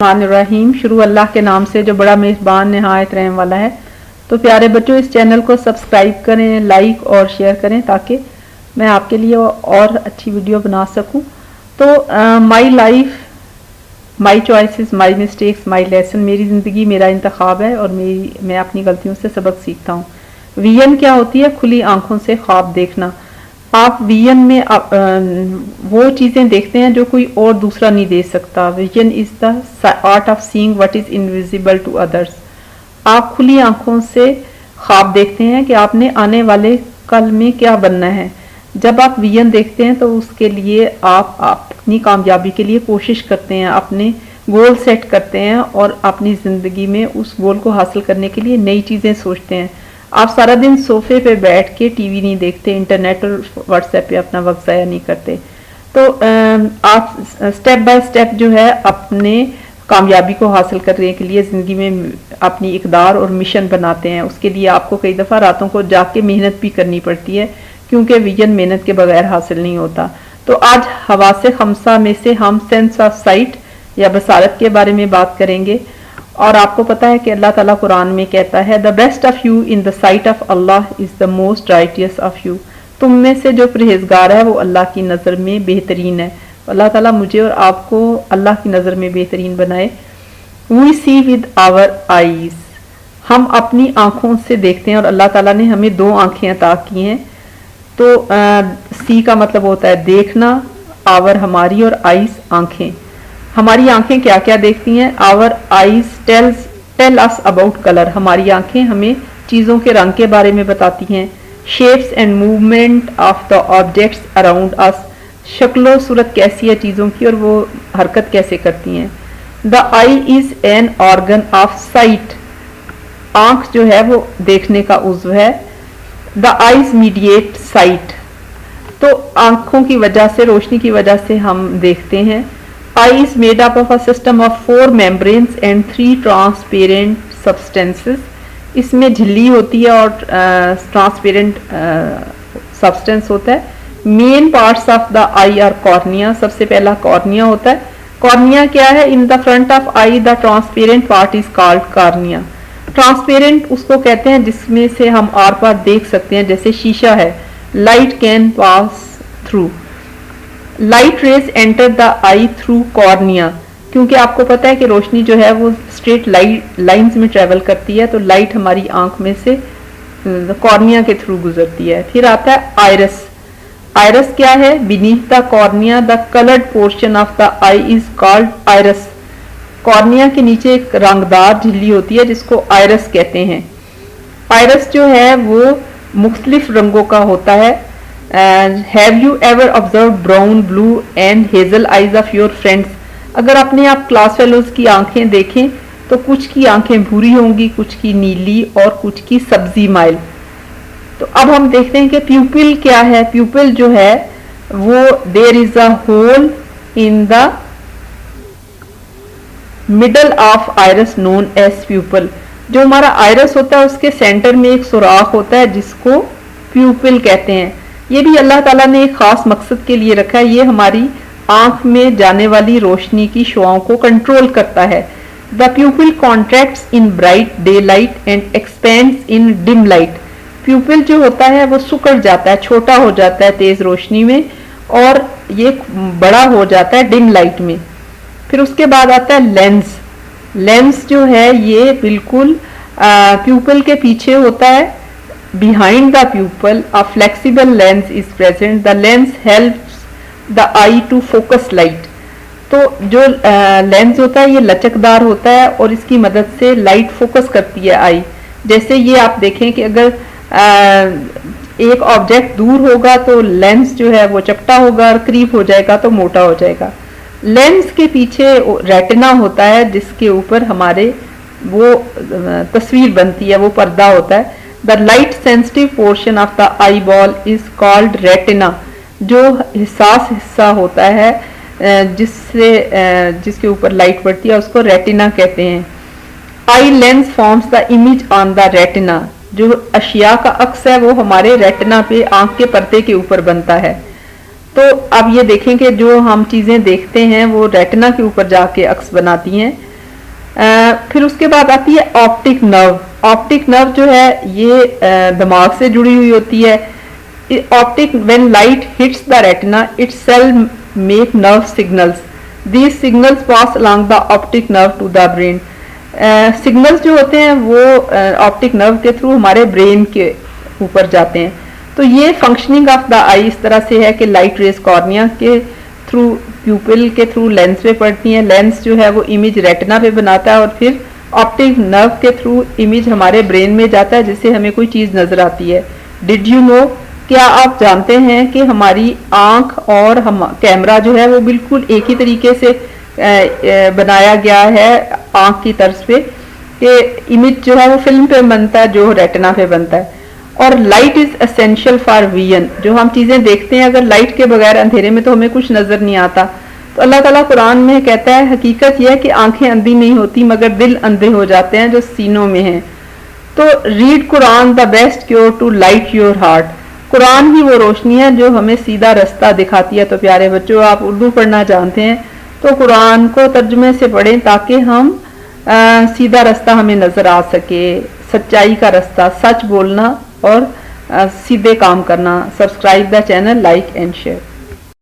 रहीम। शुरू अल्लाह के नाम से जो बड़ा मेज़बान निहायत रहम वाला है। तो प्यारे बच्चों, इस चैनल को सब्सक्राइब करें, लाइक और शेयर करें ताकि मैं आपके लिए और अच्छी वीडियो बना सकूं। तो my life, my choices, my mistakes, my lesson, मेरी ज़िंदगी मेरा इंतखाब है और मैं अपनी गलतियों से सबक सीखता हूँ। विजन क्या होती है? खुली आंखों से ख्वाब देखना। आप विजन में वो चीज़ें देखते हैं जो कोई और दूसरा नहीं दे सकता। Vision is the art of seeing what is invisible to others. आप खुली आंखों से ख्वाब देखते हैं कि आपने आने वाले कल में क्या बनना है। जब आप विजन देखते हैं तो उसके लिए आप अपनी कामयाबी के लिए कोशिश करते हैं, अपने गोल सेट करते हैं और अपनी ज़िंदगी में उस गोल को हासिल करने के लिए नई चीज़ें सोचते हैं। आप सारा दिन सोफे पे बैठ के टीवी नहीं देखते, इंटरनेट और व्हाट्सएप पे अपना वक्त ज़ाया नहीं करते। तो आप स्टेप बाय स्टेप जो है अपने कामयाबी को हासिल करने के लिए ज़िंदगी में अपनी इक़दार और मिशन बनाते हैं। उसके लिए आपको कई दफ़ा रातों को जाग के मेहनत भी करनी पड़ती है, क्योंकि विजन मेहनत के बगैर हासिल नहीं होता। तो आज हवासे खमसा में से हम सेंस ऑफ साइट या बसारत के बारे में बात करेंगे। और आपको पता है कि अल्लाह ताला कुरान में कहता है, the best of you in the site of Allah is the most righteous of you. तुम में से जो परहेजगार है वो अल्लाह की नज़र में बेहतरीन है। अल्लाह ताला मुझे और आपको अल्लाह की नज़र में बेहतरीन बनाए। We see with our eyes, हम अपनी आँखों से देखते हैं और अल्लाह ताला ने हमें दो आँखें अता की हैं। तो सी का मतलब होता है देखना, आवर हमारी और आईज आँखें। हमारी आंखें क्या क्या देखती हैं? Our eyes tell us about colour, हमारी आंखें हमें चीज़ों के रंग के बारे में बताती हैं। Shapes and movement of the objects around us, शक्लो सूरत कैसी है चीज़ों की और वो हरकत कैसे करती हैं। The I is an organ of site, आँख जो है वो देखने का उज़्व है। द आईज मीडिएट साइट, तो आँखों की वजह से, रोशनी की वजह से हम देखते हैं। Eye is made up of a system of 4 membranes and 3 transparent substances. इसमें झिल्ली होती है और ट्रांसपेरेंट सब्सटेंस होता है। Main parts of the I R cornea, सबसे पहला कॉर्निया होता है। कॉर्निया क्या है? In the front of I the transparent part is called cornea. Transparent उसको कहते हैं जिसमें से हम आर पार देख सकते हैं, जैसे शीशा है, light can pass through. Light rays enter the I through cornea, क्योंकि आपको पता है कि रोशनी जो है वो स्ट्रेट लाइंस में ट्रेवल करती है, तो लाइट हमारी आंख में से कॉर्निया के थ्रू गुजरती है। फिर आता है आयरस। आयरस क्या है? Beneath the cornea the coloured portion of the eye is called iris. Cornea के नीचे एक रंगदार झिल्ली होती है जिसको आयरस कहते हैं। आयरस जो है वो मुख्तलिफ रंगों का होता है। Have you ever observe brown, blue and hazel eyes of your friends? अगर अपने आप क्लास फेलोज की आंखें देखें तो कुछ की आंखें भूरी होंगी, कुछ की नीली और कुछ की सब्जी माइल। तो अब हम देखते हैं कि प्यूपिल क्या है। प्यूपिल जो है वो there is a hole in the middle of iris known as pupil. जो हमारा आयरस होता है उसके सेंटर में एक सुराख होता है जिसको प्यूपिल कहते हैं। ये भी अल्लाह ताला ने एक खास मकसद के लिए रखा है। ये हमारी आंख में जाने वाली रोशनी की शुआओं को कंट्रोल करता है। The प्यूपिल contracts in bright day light and expends in dim light. प्यूपिल जो होता है वो सिकुड़ जाता है, छोटा हो जाता है तेज रोशनी में, और ये बड़ा हो जाता है डिम लाइट में। फिर उसके बाद आता है लेंस। लेंस जो है ये बिल्कुल प्यूपिल के पीछे होता है। Behind the pupil, a flexible lens is present. The lens helps the eye to focus light. तो जो लेंस होता है ये लचकदार होता है और इसकी मदद से लाइट फोकस करती है आई। जैसे ये आप देखें कि अगर एक ऑब्जेक्ट दूर होगा तो लेंस जो है वो चपटा होगा और करीब हो जाएगा तो मोटा हो जाएगा। लेंस के पीछे रेटिना होता है जिसके ऊपर हमारे वो तस्वीर बनती है, वो पर्दा होता है। The light sensitive portion of the eye ball is called retina. जो हिसास हिस्सा होता है जिसके ऊपर लाइट पड़ती है उसको रेटिना कहते हैं। Eye lens forms the image on the retina. जो अशिया का अक्स है वो हमारे रेटिना पे, आंख के पर्दे के ऊपर बनता है। तो अब ये देखें कि जो हम चीज़ें देखते हैं वो रेटिना के ऊपर जाके अक्स बनाती हैं। फिर उसके बाद आती है ऑप्टिक नर्व। ऑप्टिक नर्व जो है ये दिमाग से जुड़ी हुई होती है। Optic when light hits the retina it cell make nerve signals, these signals pass along the optic nerve to the brain. Signals जो होते हैं वो ऑप्टिक नर्व के थ्रू हमारे ब्रेन के ऊपर जाते हैं। तो ये फंक्शनिंग ऑफ द आई इस तरह से है कि लाइट रेज कॉर्निया के थ्रू, प्यूपिल के थ्रू लेंस पे पड़ती हैं, लेंस जो है वो इमेज रेटिना पे बनाता है और फिर ऑप्टिक नर्व के थ्रू इमेज हमारे ब्रेन में जाता है जिससे हमें कोई चीज़ नज़र आती है। डिड यू नो, क्या आप जानते हैं कि हमारी आँख और हम कैमरा जो है वो बिल्कुल एक ही तरीके से बनाया गया है आँख की तर्ज पे, कि इमेज जो है वो फिल्म पे बनता है जो रेटिना पे बनता है। और light is essential for vision, जो हम चीज़ें देखते हैं अगर लाइट के बगैर अंधेरे में तो हमें कुछ नज़र नहीं आता। तो अल्लाह ताला कुरान में कहता है हकीकत यह है कि आंखें अंधी नहीं होती मगर दिल अंधे हो जाते हैं जो सीनों में हैं। तो read Quran the best cure to light your heart, Quran ही वो रोशनी है जो हमें सीधा रास्ता दिखाती है। तो प्यारे बच्चों, आप उर्दू पढ़ना जानते हैं तो कुरान को तर्जुमे से पढ़ें ताकि हम सीधा रास्ता हमें नज़र आ सके, सच्चाई का रास्ता, सच बोलना और सीधे काम करना। Subscribe the channel, like and share.